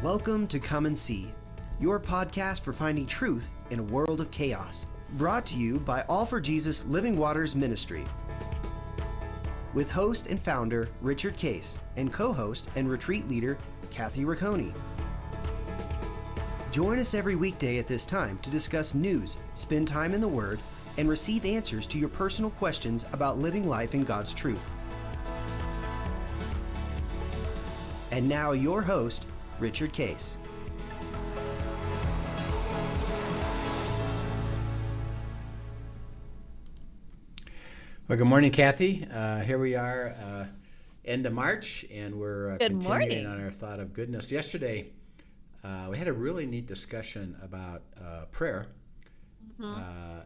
Welcome to Come and See, your podcast for finding truth in a world of chaos. Brought to you by All for Jesus Living Waters Ministry. With host and founder Richard Case and co-host and retreat leader Kathy Ricconi. Join us every weekday at this time to discuss news, spend time in the Word, and receive answers to your personal questions about living life in God's truth. And now your host, Richard Case. Well, good morning, Kathy. Here we are, end of March, and we're continuing on our thought of goodness. Yesterday, we had a really neat discussion about prayer,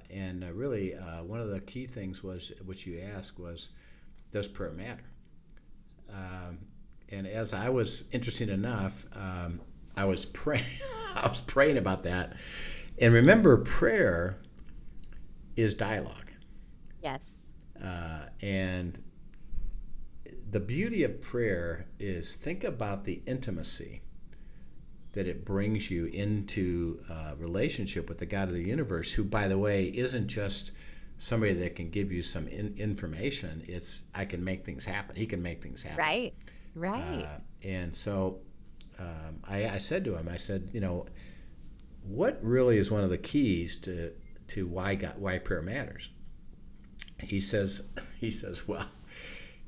and really one of the key things was, which you asked, was, does prayer matter? And as I was, interesting enough, I was praying. I was praying about that, and remember, prayer is dialogue. Yes. And the beauty of prayer is, think about the intimacy that it brings you into a relationship with the God of the universe, who, by the way, isn't just somebody that can give you some information. It's, I can make things happen. He can make things happen. Right. And so I said to him, I said, you know, what really is one of the keys to why prayer matters? He says,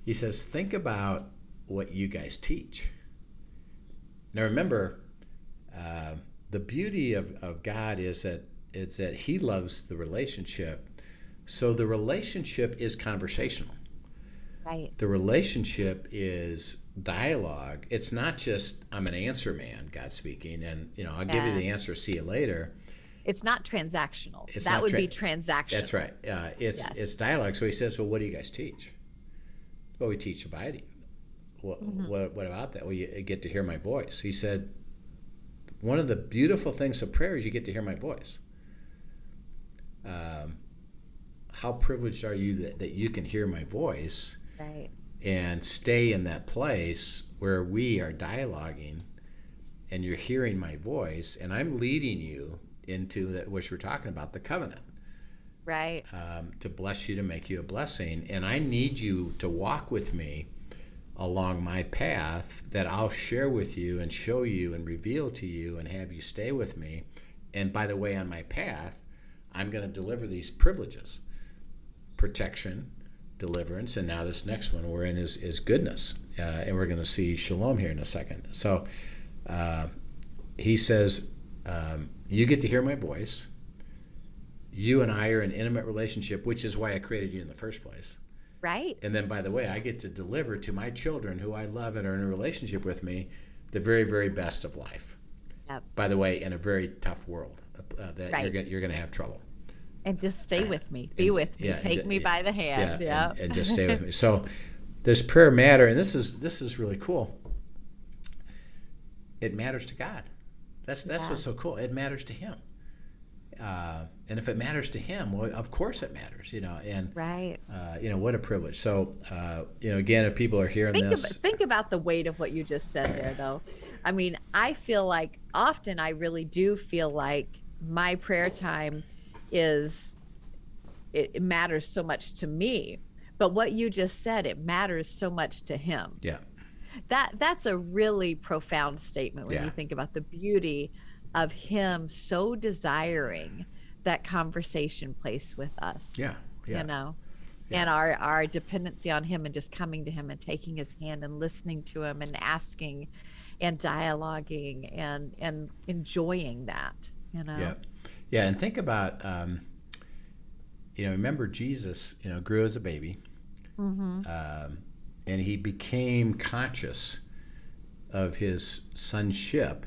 think about what you guys teach. Now remember, the beauty of God is that He loves the relationship. So the relationship is conversational. Right. The relationship is dialogue. It's not just, I'm an answer man, God speaking, and I'll give you the answer, see you later. It's not transactional. That would be transactional. That's right. It's dialogue. So he says, well, what do you guys teach? Well, we teach abiding. What about that? Well, you get to hear my voice. He said, one of the beautiful things of prayer is you get to hear my voice. How privileged are you that you can hear my voice, right, and stay in that place where we are dialoguing and you're hearing my voice, and I'm leading you into that, which we're talking about, the covenant, right, to bless you, to make you a blessing, and I need you to walk with me along my path that I'll share with you and show you and reveal to you and have you stay with me. And by the way, on my path, I'm going to deliver these privileges: protection, deliverance, and now this next one we're in is goodness, and we're going to see Shalom here in a second. So he says, you get to hear my voice. You and I are in an intimate relationship, which is why I created you in the first place. Right. And then, by the way, I get to deliver to my children, who I love and are in a relationship with me, the very, very best of life. Yep. By the way, in a very tough world that right. you're going to have trouble. And just stay with me. Be with me. Take me by the hand. Yeah. And just stay with me. So does prayer matter? And this is really cool. It matters to God. That's what's so cool. It matters to Him. And if it matters to Him, well, of course it matters, and right. What a privilege. So, again, if people are hearing think about the weight of what you just said there, though. I mean, I feel like often I really do feel like my prayer time it matters so much to me, but what you just said, it matters so much to Him. Yeah. That's a really profound statement when you think about the beauty of Him so desiring that conversation place with us. Yeah. And our dependency on Him, and just coming to Him and taking His hand and listening to Him and asking and dialoguing and enjoying that. Yeah. And think about remember Jesus grew as a baby. And He became conscious of His sonship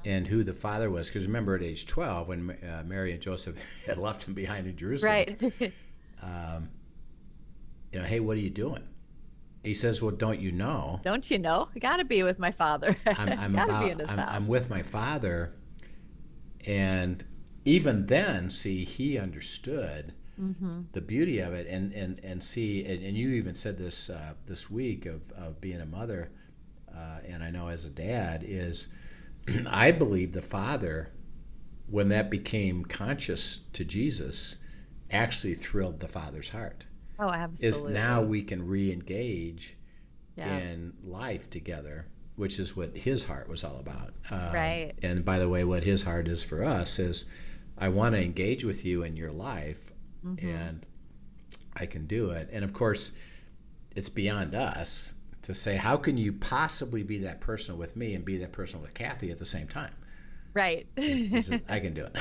and who the Father was. Because remember, at age 12, when Mary and Joseph had left Him behind in Jerusalem, right? Hey, what are you doing? He says, well, don't you know? Don't you know? I got to be with my Father. I'm with my Father. And even then, see, He understood the beauty of it, and see, and you even said this this week of being a mother, and I know as a dad, is I believe the Father, when that became conscious to Jesus, actually thrilled the Father's heart. Oh, Is now absolutely. we can re-engage Yeah. in life together, which is what his heart was all about. Right. And by the way, what his heart is for us is, I want to engage with you in your life, Mm-hmm. and I can do it. And of course, it's beyond us to say, how can you possibly be that person with me and be that person with Kathy at the same time? Right. He says, I can do it.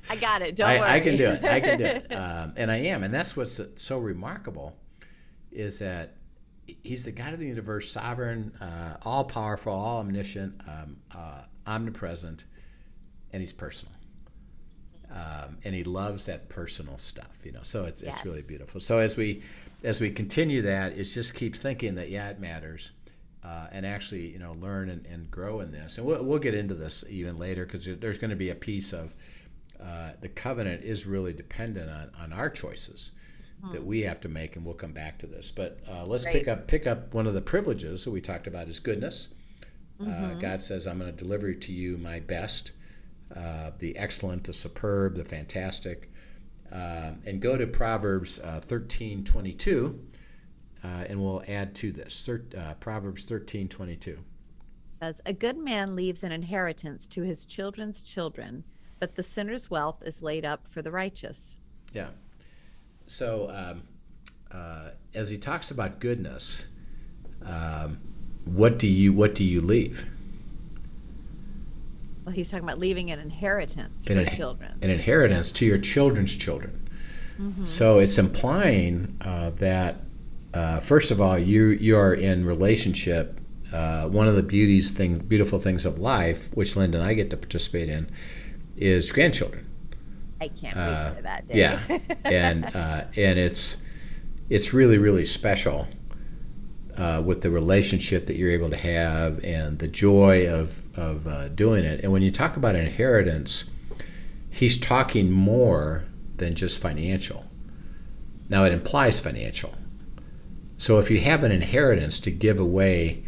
I got it. Don't I can worry. do it. I can do it. And I am. And that's what's so remarkable, is that he's the God of the universe, sovereign, all powerful, all omniscient, omnipresent, and he's personal. And he loves that personal stuff, So it's really Yes. beautiful. So as we continue that, it's just keep thinking that it matters, and actually learn and grow in this. And we'll get into this even later, because there's going to be a piece of the covenant is really dependent on our choices that we have to make, and we'll come back to this. But let's Right. pick up one of the privileges that we talked about is goodness. Mm-hmm. God says, I'm going to deliver to you my best, the excellent, the superb, the fantastic. And go to Proverbs 13:22, and we'll add to this. Proverbs 13:22. Says, a good man leaves an inheritance to his children's children, but the sinner's wealth is laid up for the righteous. Yeah. So as he talks about goodness, what do you leave? Well, he's talking about leaving an inheritance An, for in- children. an inheritance to your children's children. Mm-hmm. So it's implying that first of all, you are in relationship. One of the beautiful things of life, which Linda and I get to participate in, is grandchildren. I can't wait for that day. Yeah, and it's really, really special with the relationship that you're able to have and the joy of doing it. And when you talk about inheritance, he's talking more than just financial. Now it implies financial. So if you have an inheritance to give away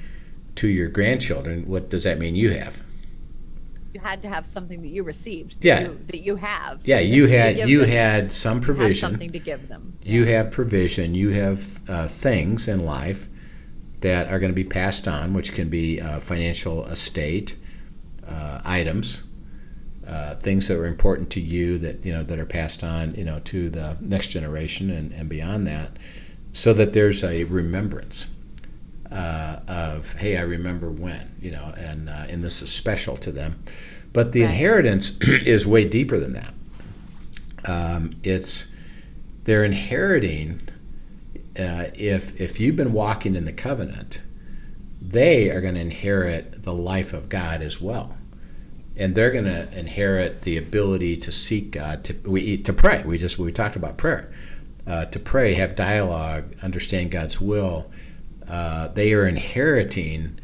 to your grandchildren, what does that mean you have? You had to have something that you received. Yeah. That you have. Yeah, that you give them. had some You had provision. something to give them. You Yeah. have provision. You have things in life that are going to be passed on, which can be financial estate, items, things that were important to you that are passed on, to the next generation and beyond that, so that there's a remembrance of, hey, I remember when, and this is special to them. But the Right. inheritance is way deeper than that. They're inheriting. If you've been walking in the covenant, they are going to inherit the life of God as well, and they're going to inherit the ability to seek God, to pray. We talked about prayer, to pray, have dialogue, understand God's will. They are inheriting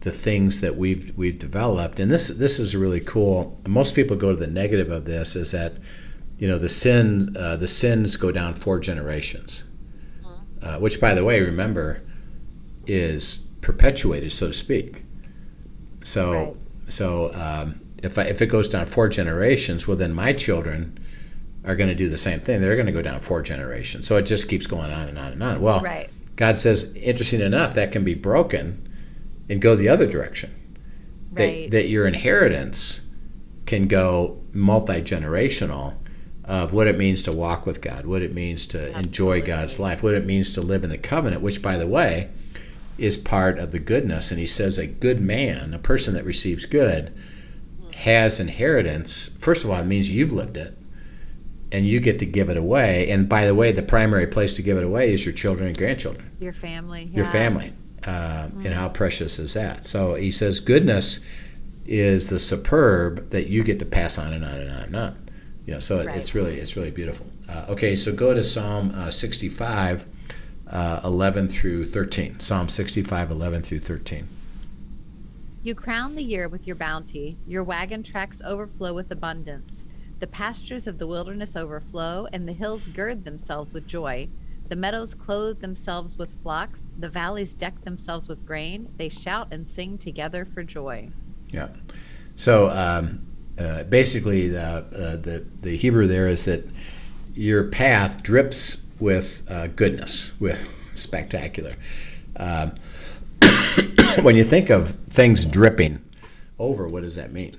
the things that we've developed, and this is really cool. Most people go to the negative of this, is that the sins go down 4 generations. Which, by the way, remember, is perpetuated, so to speak. So, Right. If it goes down 4 generations, well, then my children are going to do the same thing. They're going to go down 4 generations. So it just keeps going on and on and on. Well, Right. God says, interesting enough, that can be broken and go the other direction. Right. That your inheritance can go multi-generational, of what it means to walk with God, what it means to enjoy Absolutely. God's life, what it means to live in the covenant, which, by the way, is part of the goodness. And he says a good man, a person that receives good, has inheritance. First of all, it means you've lived it, and you get to give it away. And by the way, the primary place to give it away is your children and grandchildren, Your family. your Yeah. family. And how precious is that? So he says goodness is the superb that you get to pass on and on and on and on. So Right. it's really beautiful. Okay, so go to Psalm 65, 11 through 13. Psalm 65, 11 through 13. You crown the year with your bounty. Your wagon tracks overflow with abundance. The pastures of the wilderness overflow, and the hills gird themselves with joy. The meadows clothe themselves with flocks. The valleys deck themselves with grain. They shout and sing together for joy. Yeah. So basically, the Hebrew there is that your path drips with goodness, with spectacular. Um, when you think of things dripping over, what does that mean?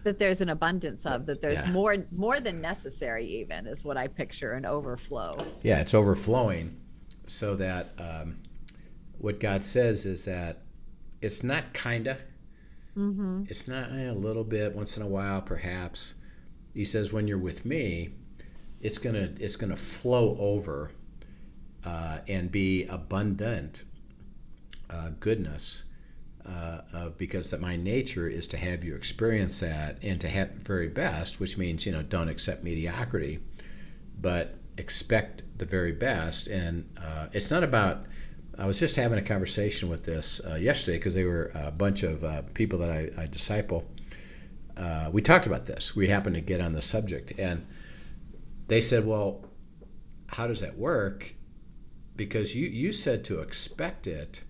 That there's an abundance of, that there's Yeah. more than necessary, even, is what I picture, an overflow. Yeah, it's overflowing, so that what God says is that it's not kinda, it's not a little bit once in a while, perhaps. He says when you're with me, it's gonna flow over and be abundant goodness. Because that my nature is to have you experience that and to have the very best, which means don't accept mediocrity, but expect the very best. And it's not about. I was just having a conversation with this yesterday because they were a bunch of people that I disciple. We talked about this. We happened to get on the subject, and they said, "Well, how does that work?" Because you said to expect it.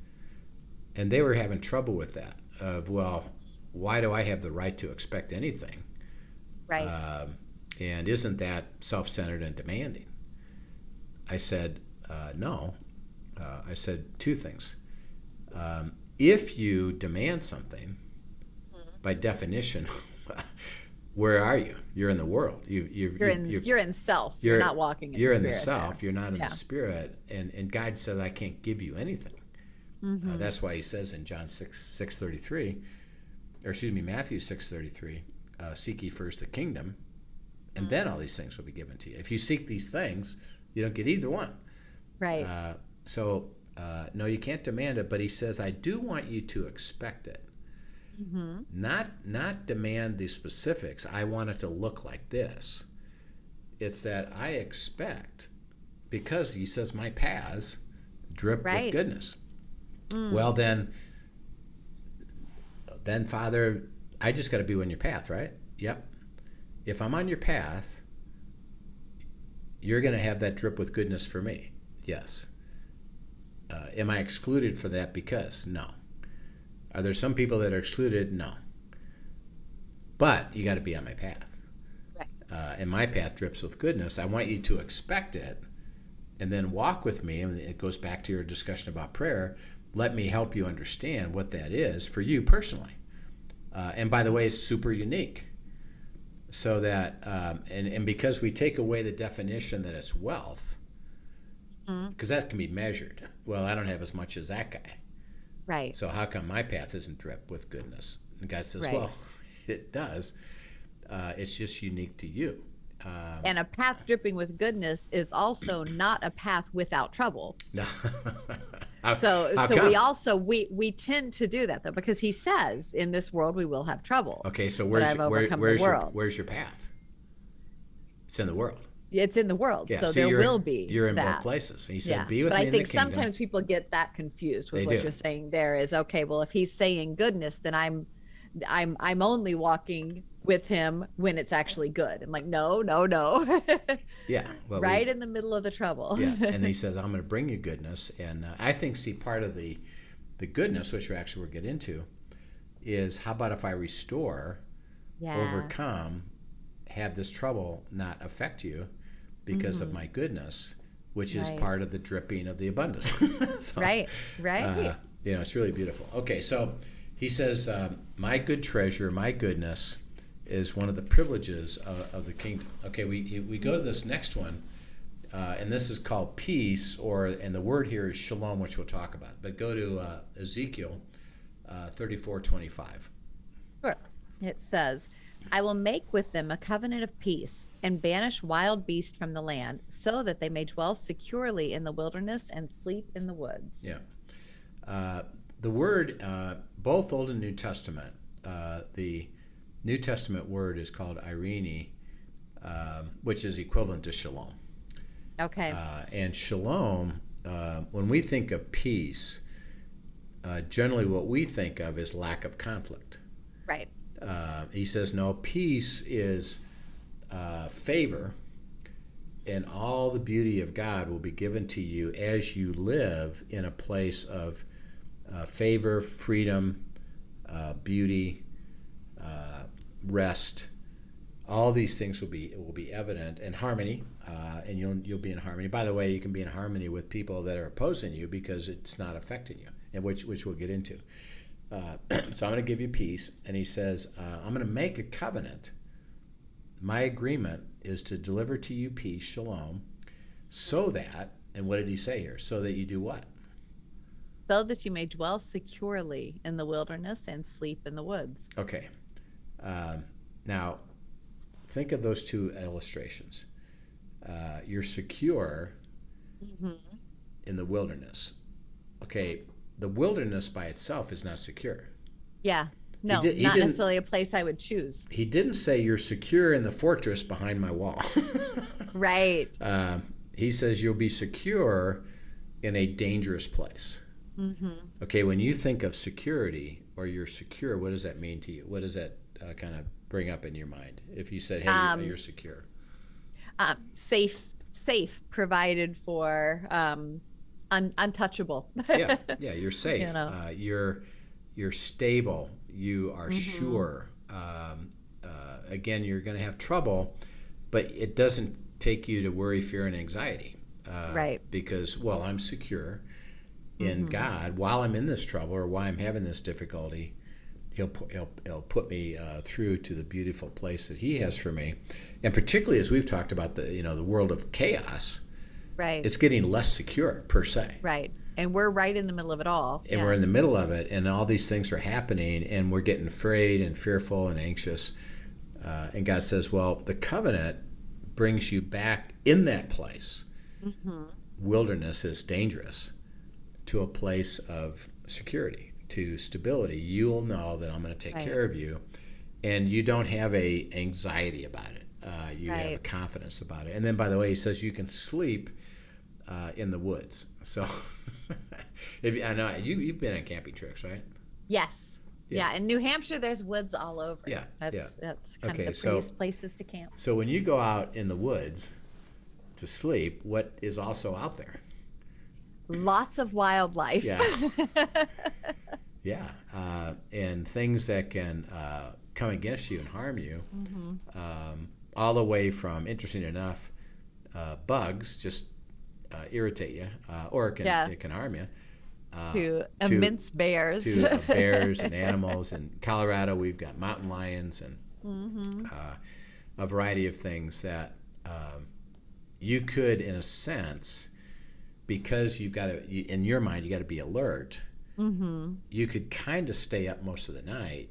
And they were having trouble with that. Of, well, why do I have the right to expect anything? Right. And isn't that self-centered and demanding? I said, no. I said two things. If you demand something, by definition, where are you? You're in the world. You're in self. You're not walking in the spirit. You're in the self. You're not in Yeah. the spirit. And God said, I can't give you anything. That's why he says in John 6:33, or excuse me, Matthew 6:33, seek ye first the kingdom, and then all these things will be given to you. If you seek these things, you don't get either one. Right. So no, you can't demand it, but he says, I do want you to expect it. Not demand the specifics. I want it to look like this. It's that I expect, because he says my paths drip with goodness. Well, then, Father, I just got to be on your path, right? Yep. If I'm on your path, you're going to have that drip with goodness for me. Yes. Am I excluded for that because? No. Are there some people that are excluded? No. But you got to be on my path. Right. And my path drips with goodness. I want you to expect it and then walk with me. And it goes back to your discussion about prayer. Let me help you understand what that is for you personally. And by the way, it's super unique. So that, and because we take away the definition that it's wealth, because that can be measured. Well, I don't have as much as that guy. Right. So how come my path isn't dripped with goodness? And God says, Right. well, it does. It's just unique to you. And a path dripping with goodness is also not a path without trouble. No. So come? we tend to do that, though, because he says in this world we will have trouble. Okay, so where's your path? It's in the world. It's in the world, Yeah, so there will be. You're in that. both places. And he said, be with but me I in the think kingdom. sometimes people get that confused with They what do. you're saying. There is, okay, well, if he's saying goodness, then I'm only walking with him when it's actually good. I'm like, no. Yeah. Well, right in the middle of the trouble. Yeah. And he says, I'm going to bring you goodness. And I think, part of the goodness, which we'll get into, is how about if I restore, overcome, have this trouble not affect you because of my goodness, which is part of the dripping of the abundance. So, right. It's really beautiful. Okay, so he says, my good treasure, my goodness, is one of the privileges of the kingdom. Okay, we go to this next one, and this is called peace, and the word here is shalom, which we'll talk about. But go to Ezekiel 34:25. Sure. It says, I will make with them a covenant of peace and banish wild beasts from the land so that they may dwell securely in the wilderness and sleep in the woods. Yeah. The word, both Old and New Testament, the New Testament word is called irene, which is equivalent to shalom. Okay. And shalom, when we think of peace, generally what we think of is lack of conflict. Right. He says, no, peace is favor, and all the beauty of God will be given to you as you live in a place of favor, freedom, beauty, rest. All these things will be evident, and harmony, and you'll be in harmony. By the way, you can be in harmony with people that are opposing you because it's not affecting you, and which we'll get into. So I'm going to give you peace, and he says, I'm going to make a covenant. My agreement is to deliver to you peace, shalom, so that, and what did he say here? So that you do what? So that you may dwell securely in the wilderness and sleep in the woods. Okay. Now, think of those two illustrations. You're secure in the wilderness. Okay, the wilderness by itself is not secure. Yeah. No, He not didn't- necessarily a place I would choose. He didn't say you're secure in the fortress behind my wall. Right. He says you'll be secure in a dangerous place. Okay, when you think of security or you're secure, what does that mean to you? What does that kind of bring up in your mind? If you said, hey, you're secure. Safe, provided for, untouchable. Yeah, you're safe. You know. You're stable. You are sure. Again, you're going to have trouble, but it doesn't take you to worry, fear, and anxiety. Right. Because, well, I'm secure in God. While I'm in this trouble or while I'm having this difficulty, He'll put me through to the beautiful place that He has for me. And particularly as we've talked about the world of chaos, Right. it's getting less secure per se. Right. And we're right in the middle of it all. And we're in the middle of it, and all these things are happening, and we're getting afraid and fearful and anxious. And God says, well, the covenant brings you back in that place. Wilderness is dangerous, to a place of security, to stability. You'll know that I'm going to take care of you, and you don't have a anxiety about it. You have a confidence about it. And then, by the way, he says you can sleep in the woods. So, I know you've been on camping trips, right? Yes. Yeah. In New Hampshire, there's woods all over. Yeah. That's kind Okay, of the prettiest places to camp. So when you go out in the woods to sleep, what is also out there? Lots of wildlife. Yeah. Yeah. And things that can come against you and harm you, all the way from, interesting enough, bugs just irritate you, or it can harm you. To immense bears. To bears and animals. In Colorado, we've got mountain lions and a variety of things that you could, in a sense, because you've got to, in your mind, you got to be alert. You could kind of stay up most of the night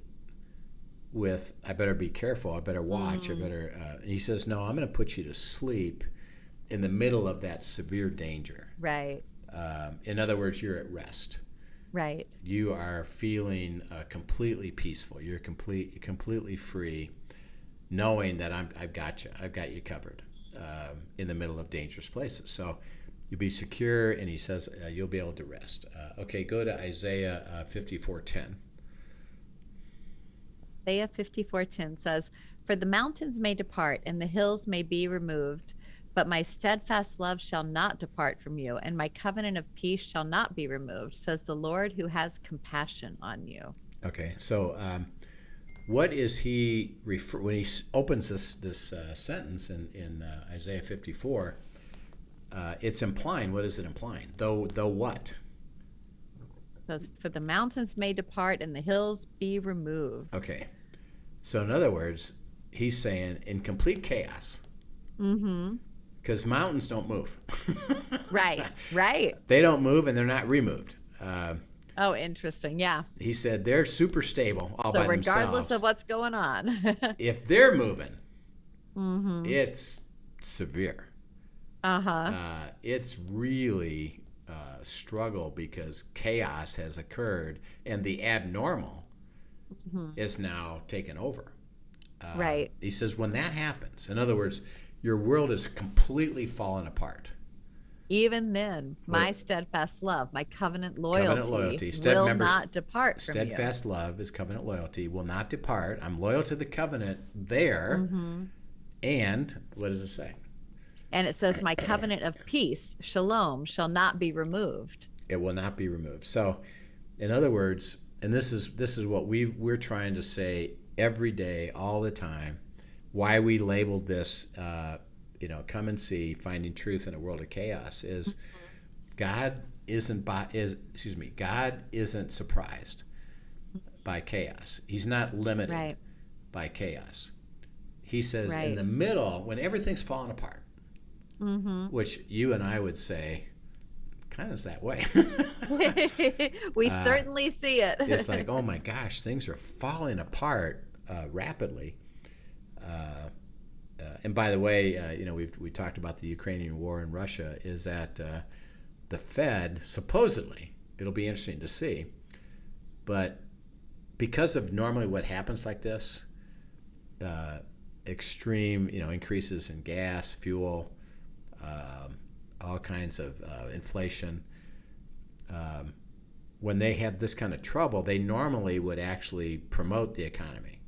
with, I better be careful, I better watch, I better. And he says, no, I'm going to put you to sleep in the middle of that severe danger. Right. In other words, you're at rest. Right. You are feeling completely peaceful. You're completely free, knowing that I've got you. I've got you covered in the middle of dangerous places. So you'll be secure, and he says you'll be able to rest. Okay, go to Isaiah 54:10. Isaiah 54:10 says, "For the mountains may depart and the hills may be removed, but my steadfast love shall not depart from you, and my covenant of peace shall not be removed, says the Lord who has compassion on you." Okay, so what is he when he opens this sentence in Isaiah 54? It's implying, what is it implying? Though what? It says, "For the mountains may depart and the hills be removed." Okay, so in other words, he's saying in complete chaos. Because mountains don't move. Right. They don't move, and they're not removed. Oh, interesting. Yeah. He said they're super stable all by So regardless themselves. of what's going on. If they're moving, it's severe. It's really a struggle because chaos has occurred, and the abnormal is now taken over. Right. He says when that happens, in other words, your world is completely fallen apart. Even then, my steadfast love, my covenant loyalty will not depart from you. Steadfast love is covenant loyalty, will not depart. I'm loyal to the covenant there. And what does it say? And it says, my covenant of peace, shalom, shall not be removed. It will not be removed. So, in other words, and this is what we're trying to say every day, all the time. Why we labeled this, come and see, finding truth in a world of chaos, is God isn't surprised by chaos. He's not limited by chaos. He says in the middle, when everything's falling apart, which you and I would say kind of is that way. We certainly see it. It's like, oh my gosh, things are falling apart rapidly. And by the way, we talked about the Ukrainian war in Russia, is that the Fed, supposedly, it'll be interesting to see, but because of normally what happens like this, extreme, increases in gas, fuel, all kinds of inflation. When they have this kind of trouble, they normally would actually promote the economy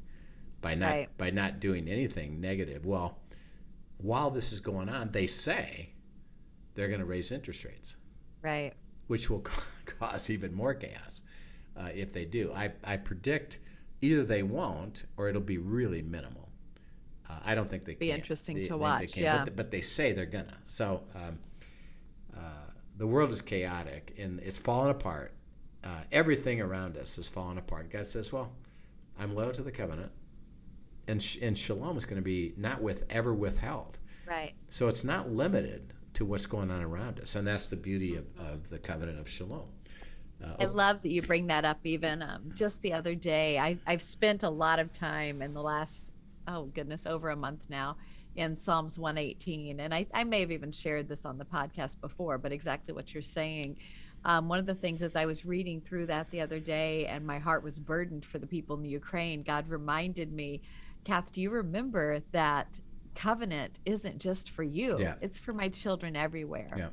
by not doing anything negative. Well, while this is going on, they say they're going to raise interest rates, right? Which will cause even more chaos if they do. I predict either they won't or it'll be really minimal. I don't think they can. Be interesting to watch, yeah. But they say they're gonna. So the world is chaotic and it's falling apart. Everything around us is falling apart. God says, well, I'm loyal to the covenant, and Shalom is going to be not ever withheld. Right. So it's not limited to what's going on around us, and that's the beauty of the covenant of Shalom. I love that you bring that up. Even just the other day, I've spent a lot of time in the last, over a month now, in Psalms 118. And I may have even shared this on the podcast before, but exactly what you're saying. One of the things as I was reading through that the other day and my heart was burdened for the people in the Ukraine, God reminded me, Kath, do you remember that covenant isn't just for you? Yeah. It's for my children everywhere. Yeah.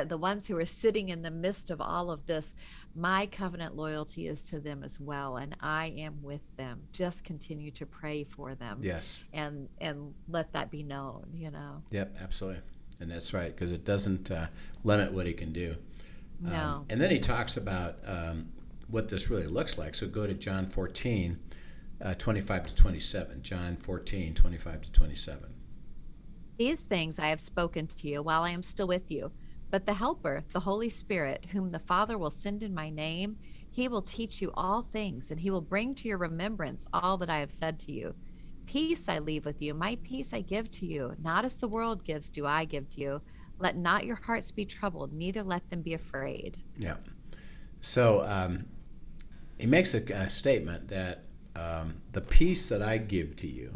The ones who are sitting in the midst of all of this, my covenant loyalty is to them as well, and I am with them. Just continue to pray for them. Yes. And let that be known, Yep, absolutely. And that's right, because it doesn't limit what he can do. No. And then he talks about what this really looks like. So go to John 14, 25 to 27. John 14, 25 to 27. These things I have spoken to you while I am still with you. But the Helper, the Holy Spirit, whom the Father will send in my name, he will teach you all things, and he will bring to your remembrance all that I have said to you. Peace I leave with you, my peace I give to you. Not as the world gives do I give to you. Let not your hearts be troubled, neither let them be afraid. Yeah. So he makes a statement that the peace that I give to you,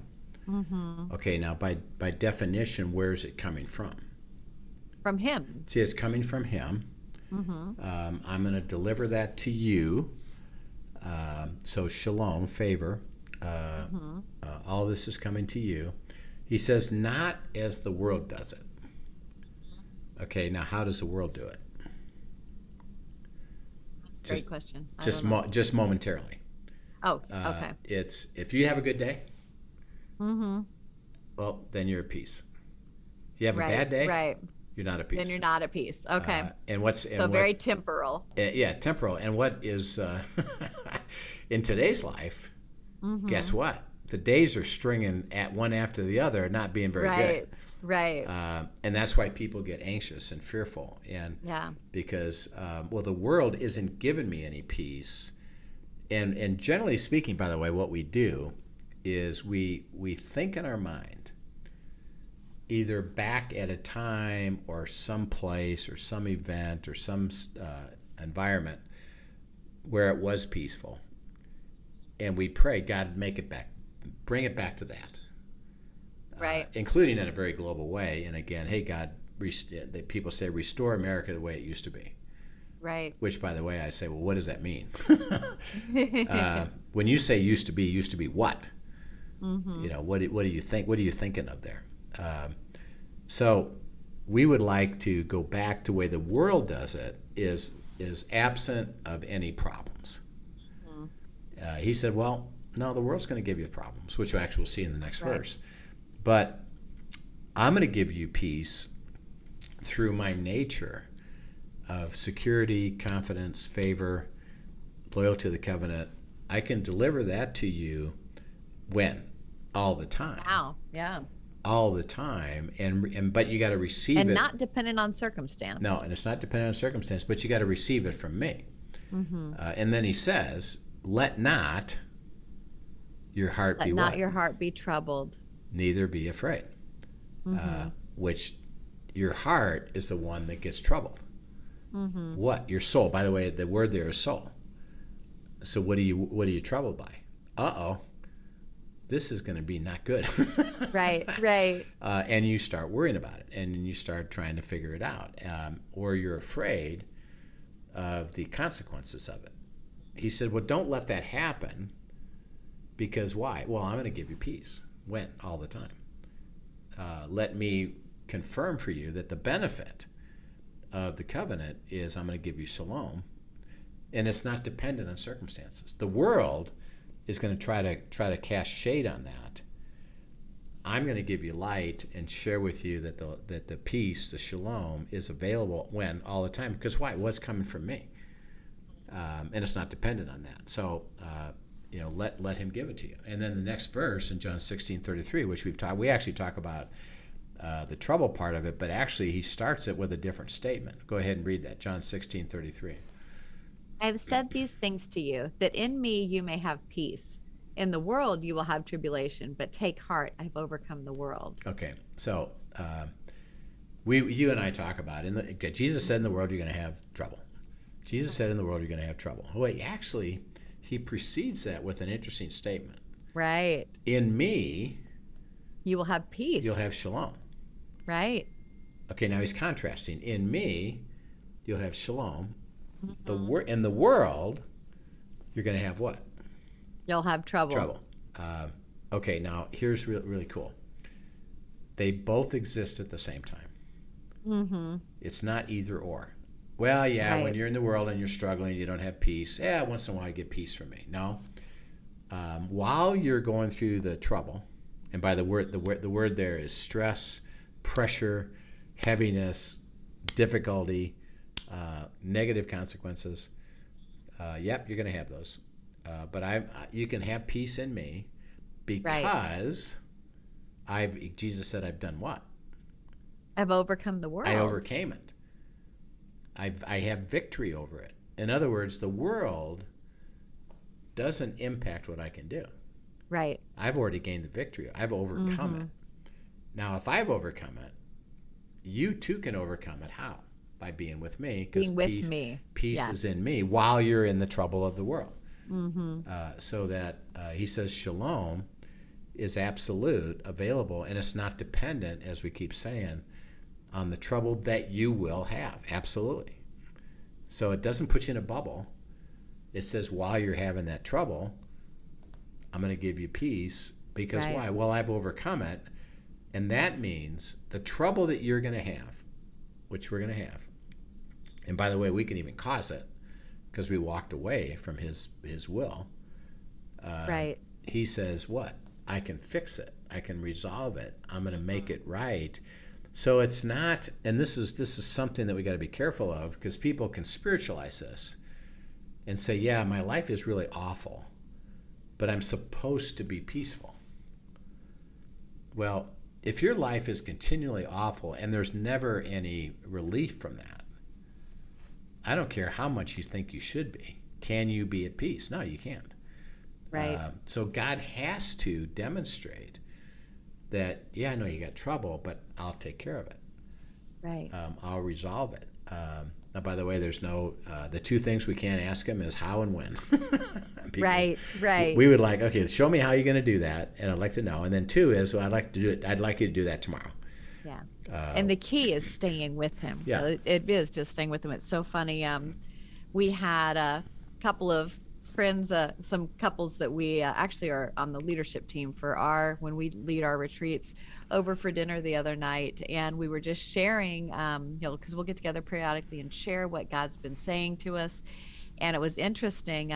okay, now by definition, where is it coming from? From him. See, it's coming from him. I'm going to deliver that to you. So shalom, favor. All this is coming to you. He says, not as the world does it. Okay, now how does the world do it? That's a great question. Just momentarily. Oh, okay. It's if you have a good day, well, then you're at peace. If you have a bad day, you're not at peace. Then you're not at peace. Okay. Very temporal. Yeah, temporal. And what is in today's life? Guess what? The days are stringing at one after the other, not being very good. Right. And that's why people get anxious and fearful. And because the world isn't giving me any peace. And generally speaking, by the way, what we do is we think in our mind either back at a time or some place or some event or some environment where it was peaceful, and we pray, God, make it back, bring it back to that, including in a very global way. And again, hey, God, people say restore America the way it used to be. Right. Which, by the way, I say, well, what does that mean? When you say used to be what? What do you think? What are you thinking of there? So we would like to go back to the way the world does it is absent of any problems. He said, well, no, the world's going to give you problems, which you actually will see in the next verse. But I'm going to give you peace through my nature of security, confidence, favor, loyal to the covenant, I can deliver that to you when? All the time. Wow. Yeah. All the time. And but you got to receive And it. not dependent on circumstance. No, and it's not dependent on circumstance, but you got to receive it from me. Mm-hmm. And then he says, let not your heart be Let not what? your heart be troubled. Neither be afraid. Mm-hmm. Which your heart is the one that gets troubled. Mm-hmm. What? Your soul. By the way, the word there is soul. So what are you troubled by? Uh-oh. This is going to be not good. Right, right. And you start worrying about it, and you start trying to figure it out. Or you're afraid of the consequences of it. He said, well, don't let that happen, because why? Well, I'm going to give you peace. When? All the time. Let me confirm for you that the benefit of the covenant is I'm going to give you shalom, and it's not dependent on circumstances. The world is going to try to cast shade on that. I'm going to give you light and share with you that the peace, the shalom, is available when? All the time. Because why? What's coming from me? And it's not dependent on that. So, let him give it to you. And then the next verse in John 16:33, which we actually talk about the trouble part of it, but actually he starts it with a different statement. Go ahead and read that, John 16:33. I have said these things to you, that in me you may have peace. In the world you will have tribulation, but take heart, I've overcome the world. Okay, so you and I talk about Jesus said in the world you're going to have trouble. Jesus said in the world you're going to have trouble. Wait, actually, he precedes that with an interesting statement. Right. In me, you will have peace. You'll have shalom. Right. Okay, now he's contrasting. In me, you'll have shalom. Mm-hmm. In the world, you're going to have what? You'll have trouble. Trouble. Okay, now here's really cool. They both exist at the same time. Mm-hmm. It's not either or. Well, yeah, right. When you're in the world and you're struggling, you don't have peace. Yeah, once in a while you get peace from me. No. While you're going through the trouble, and by the word there is stress, pressure, heaviness, difficulty, negative consequences. Yep, you're going to have those. But you can have peace in me because Jesus said, I've done what? I've overcome the world. I overcame it. I have victory over it. In other words, the world doesn't impact what I can do. Right. I've already gained the victory. I've overcome it. Now, if I've overcome it, you too can overcome it. How? By being with me. Being with me. Peace yes. is in me while you're in the trouble of the world. Mm-hmm. So that he says shalom is absolute, available, and it's not dependent, as we keep saying, on the trouble that you will have. Absolutely. So it doesn't put you in a bubble. It says while you're having that trouble, I'm going to give you peace. Because right. why? Well, I've overcome it. And that means the trouble that you're going to have, which we're going to have, and by the way, we can even cause it because we walked away from his will. Right. He says, what? I can fix it. I can resolve it. I'm going to make it right. So it's not, and this is something that we got to be careful of, because people can spiritualize this and say, yeah, my life is really awful, but I'm supposed to be peaceful. Well, if your life is continually awful and there's never any relief from that, I don't care how much you think you should be. Can you be at peace? No, you can't. Right. So God has to demonstrate that, yeah, I know you got trouble, but I'll take care of it. Right. I'll resolve it. Now, by the way, there's no, the two things we can't ask him is how and when. Right. We would like, okay, show me how you're going to do that, and I'd like to know. And then two is, well, I'd like you to do that tomorrow. Yeah. And the key is staying with him. Yeah. It is just staying with him. It's so funny. We had a couple of friends, some couples that we actually are on the leadership team for when we lead our retreats, over for dinner the other night. And we were just sharing, because we'll get together periodically and share what God's been saying to us. And it was interesting.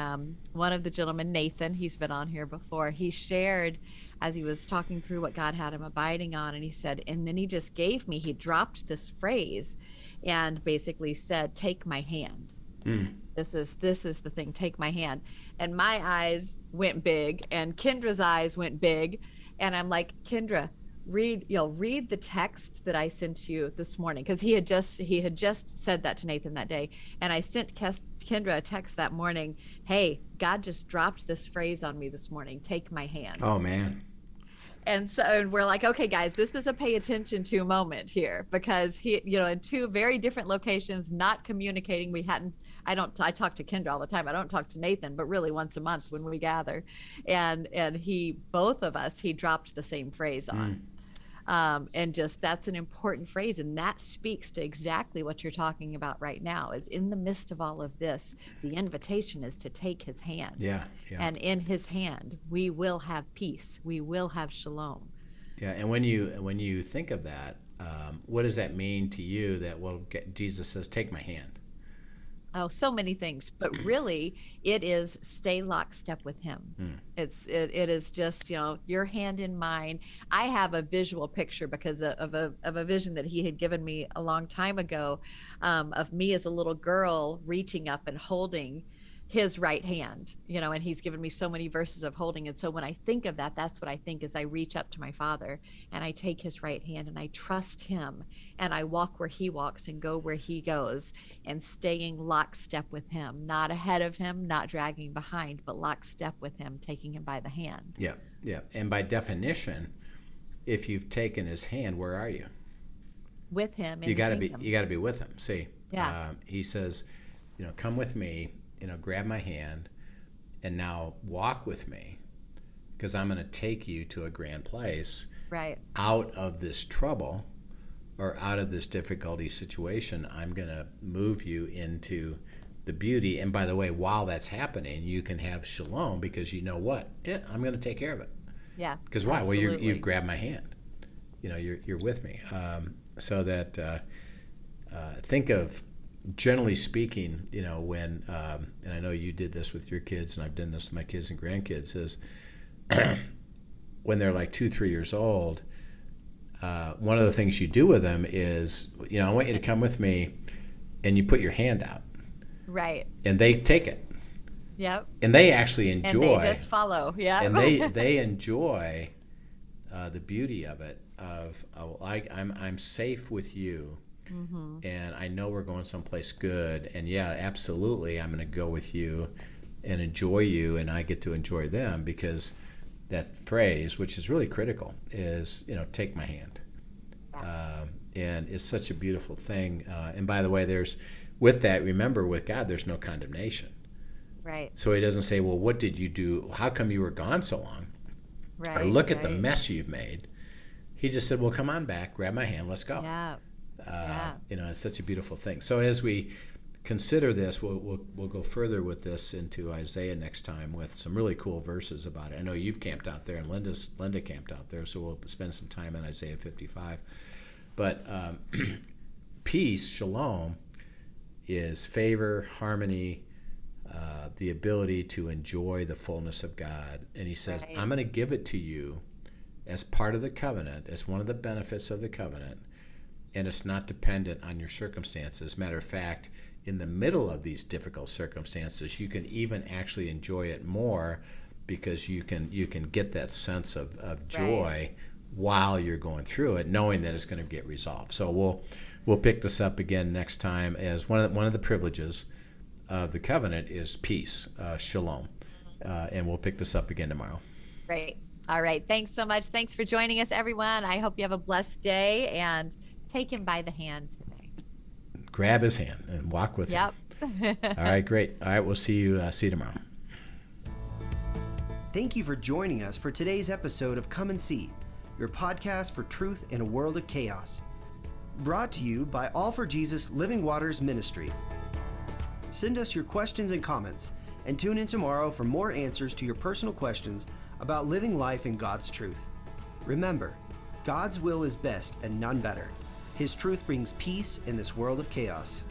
One of the gentlemen, Nathan, he's been on here before, he shared as he was talking through what God had him abiding on. And he said, and then he dropped this phrase and basically said, take my hand. This is the thing. Take my hand. And my eyes went big, and Kendra's eyes went big. And I'm like, Kendra, read the text that I sent you this morning. Cause he had just said that to Nathan that day. And I sent Kendra a text that morning. Hey, God just dropped this phrase on me this morning. Take my hand. Oh man. And so we're like, okay, guys, this is a pay attention to moment here, because he, in two very different locations, not communicating. I talk to Kendra all the time. I don't talk to Nathan, but really once a month when we gather. And both of us, he dropped the same phrase on. And just, that's an important phrase. And that speaks to exactly what you're talking about right now, is in the midst of all of this, the invitation is to take his hand. Yeah. And in his hand, we will have peace. We will have shalom. Yeah. And when you think of that, what does that mean to you that, Jesus says, take my hand? Oh, so many things, but really it is stay lockstep with him. It is just, your hand in mine. I have a visual picture because of a vision that he had given me a long time ago, of me as a little girl reaching up and holding his right hand, and he's given me so many verses of holding. And so when I think of that, that's what I think, is I reach up to my Father and I take his right hand and I trust him, and I walk where he walks and go where he goes, and staying lockstep with him, not ahead of him, not dragging behind, but lockstep with him, taking him by the hand. Yeah. And by definition, if you've taken his hand, where are you? With him. You got to be with him. See, yeah. He says, come with me, grab my hand, and now walk with me, because I'm going to take you to a grand place, right? Out of this trouble or out of this difficulty situation. I'm going to move you into the beauty. And by the way, while that's happening, you can have shalom, because you know what? I'm going to take care of it. Yeah. Because why? Absolutely. Well, you've grabbed my hand. You're with me. So that think of, generally speaking, when, and I know you did this with your kids, and I've done this with my kids and grandkids, is when they're like 2-3 years old, one of the things you do with them is, I want you to come with me, and you put your hand out. Right. And they take it. Yep. And they actually enjoy. And they just follow. Yeah. And they enjoy the beauty of it. I'm safe with you. Mm-hmm. And I know we're going someplace good, and yeah, absolutely, I'm going to go with you and enjoy you, and I get to enjoy them, because that phrase, which is really critical, is, take my hand. And it's such a beautiful thing. And by the way, with that, remember, with God, there's no condemnation. Right. So he doesn't say, well, what did you do? How come you were gone so long? Right. Or look at the mess you've made. He just said, well, come on back, grab my hand, let's go. Yeah. It's such a beautiful thing. So as we consider this, we'll go further with this into Isaiah next time with some really cool verses about it. I know you've camped out there, and Linda camped out there, so we'll spend some time in Isaiah 55. But peace, shalom, is favor, harmony, the ability to enjoy the fullness of God. And he says, right. I'm going to give it to you as part of the covenant, as one of the benefits of the covenant. And it's not dependent on your circumstances. Matter of fact, in the middle of these difficult circumstances, you can even actually enjoy it more, because you can get that sense of joy, right, while you're going through it, knowing that it's going to get resolved. So we'll pick this up again next time, as one of the privileges of the covenant is peace, shalom, and we'll pick this up again tomorrow. Great. All right. Thanks so much. Thanks for joining us, everyone. I hope you have a blessed day, and take him by the hand today. Grab his hand and walk with him. All right, great. All right, we'll see you tomorrow. Thank you for joining us for today's episode of Come and See, your podcast for truth in a world of chaos. Brought to you by All for Jesus Living Waters Ministry. Send us your questions and comments, and tune in tomorrow for more answers to your personal questions about living life in God's truth. Remember, God's will is best and none better. His truth brings peace in this world of chaos.